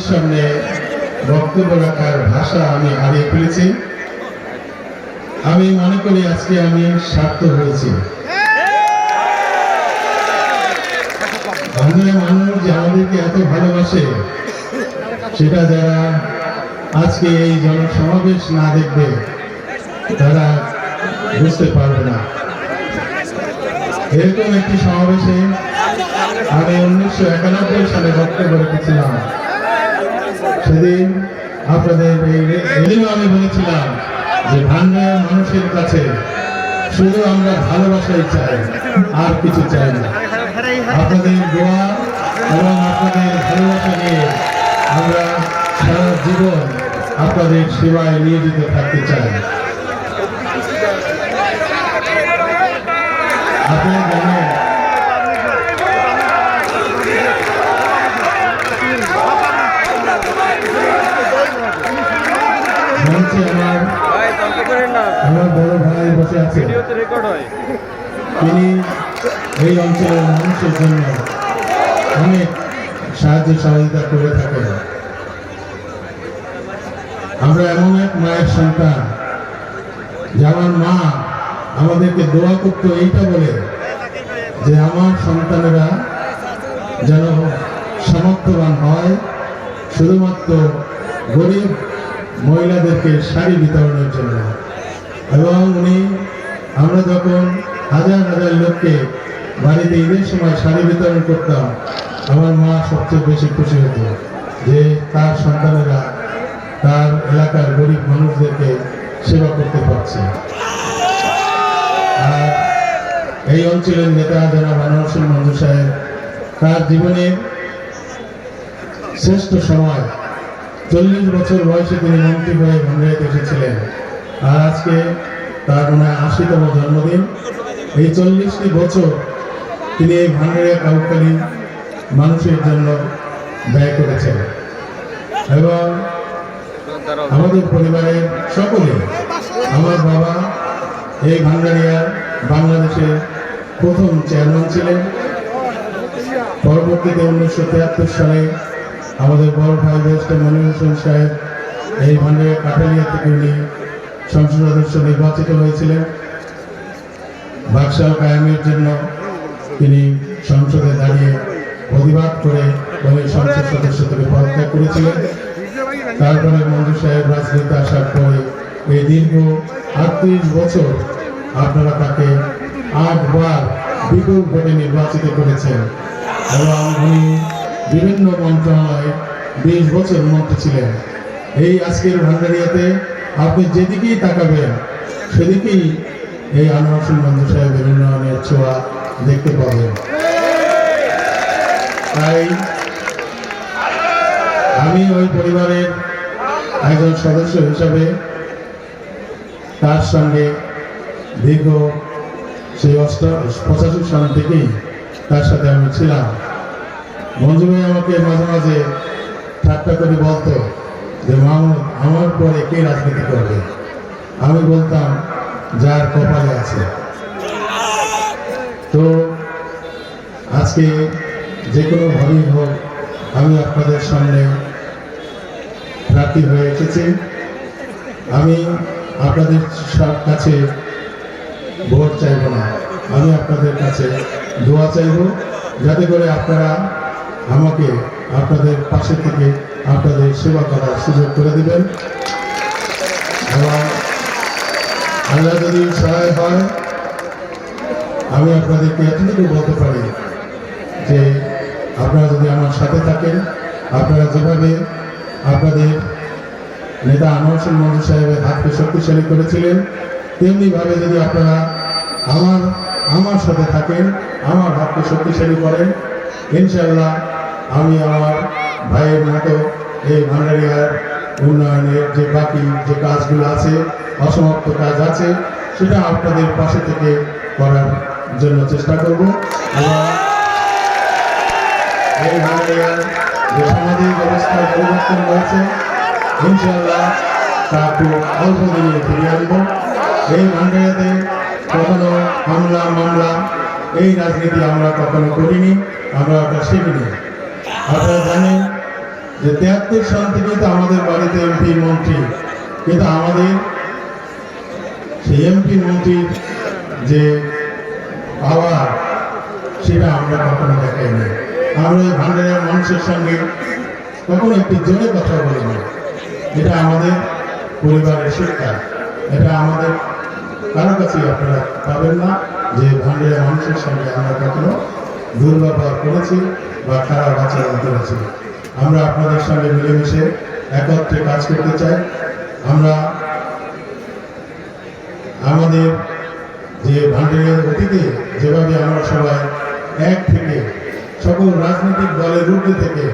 সামনে বক্তব্য রাখার ভাষা আমি হারিয়ে ফেলেছি। আমি মনে করি আজকে আমি সার্থক হয়েছি। বাংলার মানুষ যে আমাদেরকে এত ভালোবাসে সেটা যারা আজকে এই জনসমাবেশ না দেখবে তারা বুঝতে পারবে না। এরকম একটি সমাবেশে আমি 1991 সালে বক্তব্য রেখেছিলাম। সেদিন আপনাদের এদিনও আমি বলেছিলাম যে ভান্ডার মানুষের কাছে শুধু আমরা ভালোবাসাই চাই, আর কিছু চাই না। আপনাদের দোয়া এবং আপনাদের ভালোবাসা নিয়ে আমরা সারা জীবন আপনাদের সেবায় নিয়োজিত থাকতে চাই। আপনারা জানেন আমার বড় ভাই বসে আছে, তিনি এই অঞ্চলের মানুষের জন্য অনেক সাহায্য সহযোগিতা করে থাকেন। আমরা এমন এক মায়ের সন্তান যে আমার মা আমাদেরকে দোয়া করতো এইটা বলে যে আমার সন্তানেরা যেন সামর্থ্যবান হয়, শুধুমাত্র গরিব মহিলাদেরকে শাড়ি বিতরণের জন্য। এবং উনি আমরা যখন হাজার হাজার লোককে বাড়িতে ঈদের সময় শাড়ি বিতরণ করতাম, আমার মা সবচেয়ে বেশি খুশি হতো যে তার সন্তানেরা তার এলাকার গরিব মানুষদেরকে সেবা করতে পারছে। আর এই অঞ্চলের নেতা জনাব আনোয়ার হোসেন মঞ্জু সাহেব তার জীবনের শ্রেষ্ঠ সময় 40 বছর বয়সে তিনি মন্ত্রী হয়ে ভান্ডারিয়াতে এসেছিলেন। আর আজকে তার 80তম জন্মদিন। এই 40টি বছর তিনি এই ভান্ডারিয়া কাউখালী মানুষের জন্য ব্যয় করেছেন। এবং আমাদের পরিবারের সকলে, আমার বাবা এই ভান্ডারিয়ার বাংলাদেশের প্রথম চেয়ারম্যান ছিলেন। পরবর্তীতে 1973 সালে আমাদের বড় ভাই ব্যারিস্টার মনির হোসেন সাহেব এই ভান্ডারিয়া কাঠালিয়া থেকে উনি সংসদ সদস্য নির্বাচিত হয়েছিলেন। বাকশাল কায়েমের জন্য তিনি সংসদে দাঁড়িয়ে প্রতিবাদ করে উনি সংসদ সদস্য থেকে পদত্যাগ করেছিলেন। তারপরে মঞ্জু সাহেব রাজনীতিতে আসার পরে এই দীর্ঘ 38 বছর আপনারা তাকে 8 বার বিপুল ভোটে নির্বাচিত করেছেন। এবং উনি বিভিন্ন মন্ত্রণালয়ে 20 বছর মন্ত্রী ছিলেন। এই আজকের ভান্ডারিয়াতে আপনি যেদিকেই তাকাবেন সেদিকেই এই আনোয়ার হোসেন মঞ্জু সাহেবের উন্নয়নের ছোঁয়া দেখতে পাবেন। তাই আমি ওই পরিবারের একজন সদস্য হিসাবে তার সঙ্গে দীর্ঘ সেই 85 সাল থেকেই তার সাথে আমি ছিলাম। মঞ্জু ভাই আমাকে মাঝে মাঝে ঠাট্টা করে বলতো যে মাহমুদ, আমার পরে কে রাজনীতি করবে? আমি বলতাম যার কপালে আছে। তো আজকে যে কোনো ভাবেই হোক আমি আপনাদের সামনে প্রার্থী হয়ে এসেছি। আমি আপনাদের কাছে ভোট চাইব না, আমি আপনাদের কাছে দোয়া চাইব, যাতে করে আপনারা আমাকে আপনাদের পাশে থেকে আপনাদের সেবা করার সুযোগ করে দিবেন। এবং আল্লাহ যদি সহায় হয়, আমি আপনাদেরকে এতটুকু বলতে পারি যে আপনারা যদি আমার সাথে থাকেন, আপনারা যেভাবে আপনাদের নেতা আনোয়ার হোসেন মঞ্জু সাহেবের হাতকে শক্তিশালী করেছিলেন, তেমনিভাবে যদি আপনারা আমার সাথে থাকেন, আমার হাতকে শক্তিশালী করেন, ইনশাআল্লাহ আমি আমার ভাইয়ের মতো এই ভান্ডারিয়ার উন্নয়নের যে বাকি যে কাজগুলো আছে, অসমাপ্ত কাজ আছে, সেটা আপনাদের পাশে থেকে করার জন্য চেষ্টা করব। এবং এই ভান্ডারিয়ার যে সামাজিক ব্যবস্থার পরিবর্তন রয়েছে, ইনশাআল্লাহ তা খুব অল্প দিনে ফিরিয়ে আনব। এই ভান্ডারিয়াতে কখনো হামলা মামলা এই রাজনীতি আমরা কখনো করিনি, আমরা ওটা শিখিনি। আপনারা জানেন যে 73 সাল থেকে তো আমাদের বাড়িতে এমপি মন্ত্রী, কিন্তু আমাদের সেই এমপি মন্ত্রীর যে পাওয়ার সেটা আমরা কখনো দেখাইনি। আমরা এই ভান্ডারের মানুষের সঙ্গে কখনো একটি জোরে কথা বলিনি। এটা আমাদের পরিবারের শিক্ষা। এটা আমাদের কারো কাছে আপনারা পাবেন না যে ভান্ডারের মানুষের সঙ্গে আমরা কখনো দুর্ব্যবহার করেছি বা খারাপ আচরণ করেছি। আমরা আপনাদের সঙ্গে মিলেমিশে একত্রে কাজ করতে চাই। আমরা আমাদের যে ভান্ডারের অতীতে যেভাবে আমরা সবাই এক থেকে সকল রাজনৈতিক দলের ঊর্ধ্বে থেকে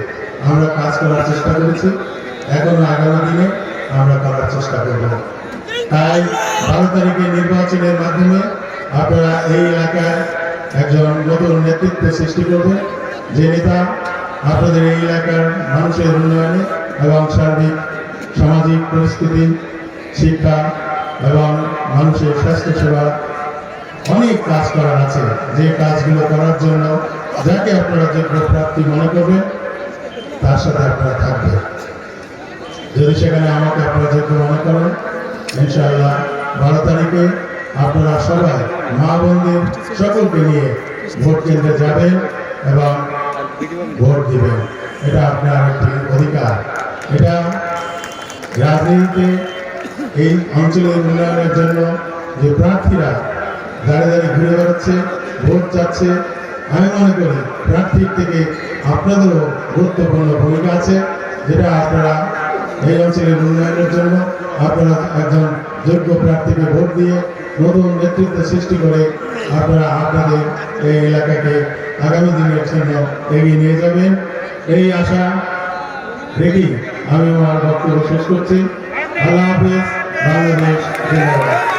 আমরা কাজ করার চেষ্টা করেছি, এখনো আগামী দিনে আমরা করার চেষ্টা করব। তাই 12 তারিখে নির্বাচনের মাধ্যমে আপনারা এই এলাকায় একজন নতুন নেতৃত্ব সৃষ্টি করবেন, যে নেতা আপনাদের এই এলাকার মানুষের উন্নয়নে এবং সার্বিক সামাজিক পরিস্থিতি, শিক্ষা এবং মানুষের স্বাস্থ্যসেবা অনেক কাজ করার আছে। যে কাজগুলো করার জন্য যাকে আপনারা যোগ্য প্রার্থী মনে করবেন তার সাথে আপনারা থাকবেন। যদি সেখানে আমাকে আপনারা যোগ্য মনে করেন, ইনশাআল্লাহ 12 তারিখে আপনারা সবাই মা বোনদের সকলকে নিয়ে ভোট কেন্দ্রে যাবেন এবং ভোট দিবেন। এটা আপনার একটি অধিকার। এটা রাজনীতিতে এই অঞ্চলের উন্নয়নের জন্য যে প্রার্থীরা দাঁড়িয়ে দাঁড়িয়ে ঘুরে বেড়াচ্ছে, ভোট চাচ্ছে, আমি মনে করি প্রার্থীর থেকে আপনাদেরও গুরুত্বপূর্ণ ভূমিকা আছে, যেটা আপনারা এই অঞ্চলের উন্নয়নের জন্য আপনারা একজন যোগ্য প্রার্থীকে ভোট দিয়ে নতুন নেতৃত্ব সৃষ্টি করে আপনারা আপনাদের এই এলাকাকে আগামী দিনের জন্য এগিয়ে নিয়ে যাবেন। এই আশা রেখে আমি আমার বক্তব্য শেষ করছি। আল্লাহ হাফেজ। বাংলাদেশ জিন্দাবাদ।